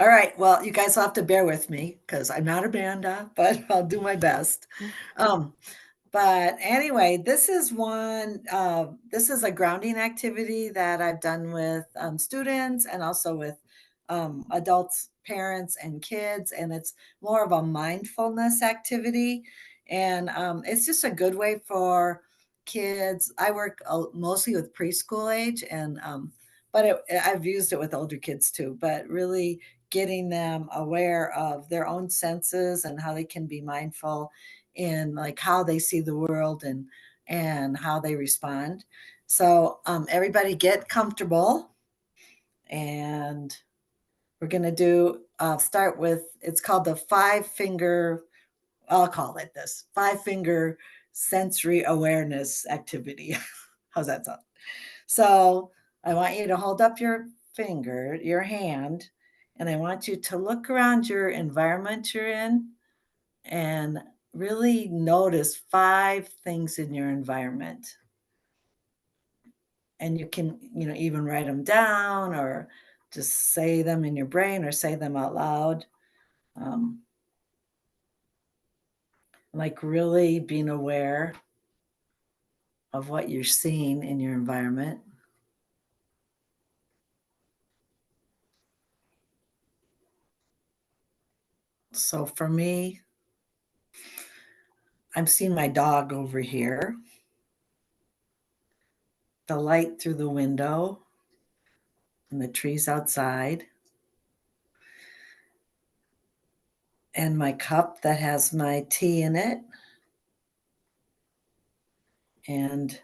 All right. Well, you guys will have to bear with me because I'm not Amanda, but I'll do my best. Um, but anyway, this is this is a grounding activity that I've done with students and also with adults, parents, and kids. And it's more of a mindfulness activity. And it's just a good way for kids. I work mostly with preschool age, and but I've used it with older kids too, but really getting them aware of their own senses and how they can be mindful in like how they see the world and how they respond. So everybody get comfortable, and we're going to do start with, it's called the 5-finger, I'll call it this 5-finger sensory awareness activity. How's that sound? So I want you to hold up your finger, your hand, and I want you to look around your environment you're in and really notice 5 things in your environment. And you can, even write them down or just say them in your brain or say them out loud. Like really being aware of what you're seeing in your environment. So for me, I'm seeing my dog over here, the light through the window, and the trees outside, and my cup that has my tea in it, and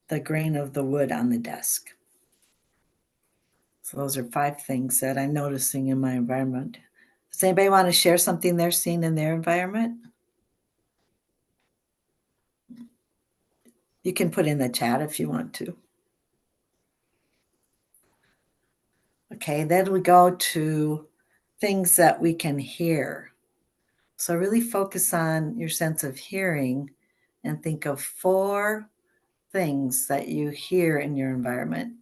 the grain of the wood on the desk. So those are 5 things that I'm noticing in my environment. Does anybody want to share something they're seeing in their environment? You can put in the chat if you want to. Okay, then we go to things that we can hear. So really focus on your sense of hearing and think of 4 things that you hear in your environment.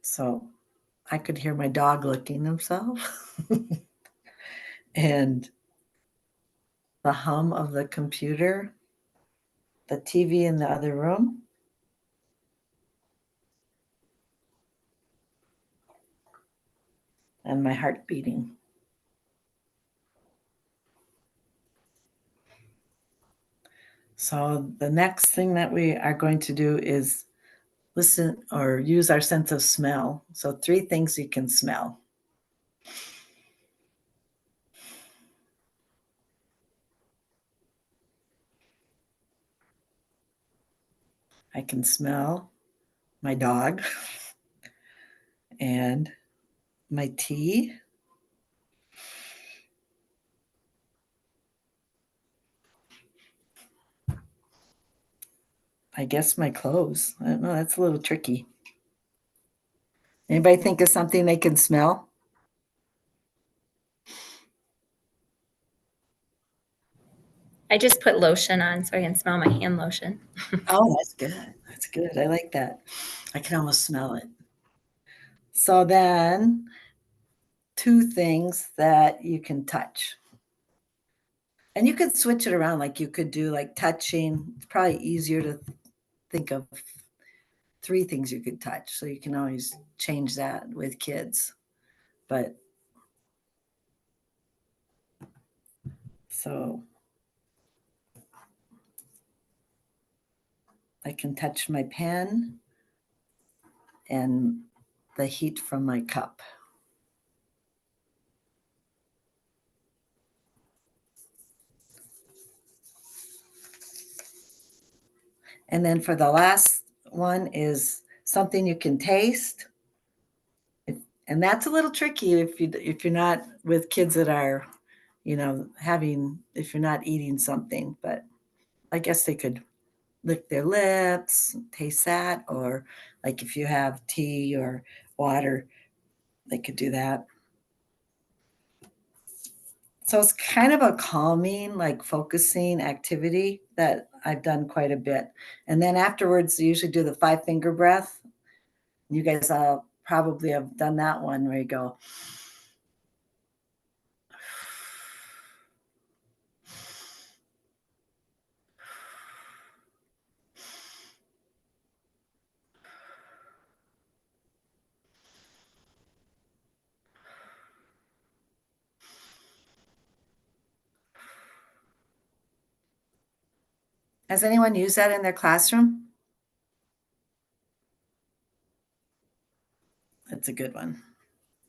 So I could hear my dog licking himself and the hum of the computer, the TV in the other room, and my heart beating. So the next thing that we are going to do is listen or use our sense of smell. So 3 things you can smell. I can smell my dog and my tea. I guess my clothes. I don't know, that's a little tricky. Anybody think of something they can smell? I just put lotion on so I can smell my hand lotion. Oh, that's good. That's good. I like that. I can almost smell it. So then 2 things that you can touch. And you could switch it around, like you could do like touching. It's probably easier to think of 3 things you could touch. So you can always change that with kids. But so I can touch my pen and the heat from my cup. And then for the last one is something you can taste. And that's a little tricky if you're not with kids that are, if you're not eating something, but I guess they could lick their lips, taste that, or Like if you have tea or water, they could do that. So it's kind of a calming, like focusing activity that I've done quite a bit. And then afterwards, I usually do the 5-finger breath. You guys probably have done that one where you go. Has anyone used that in their classroom? That's a good one.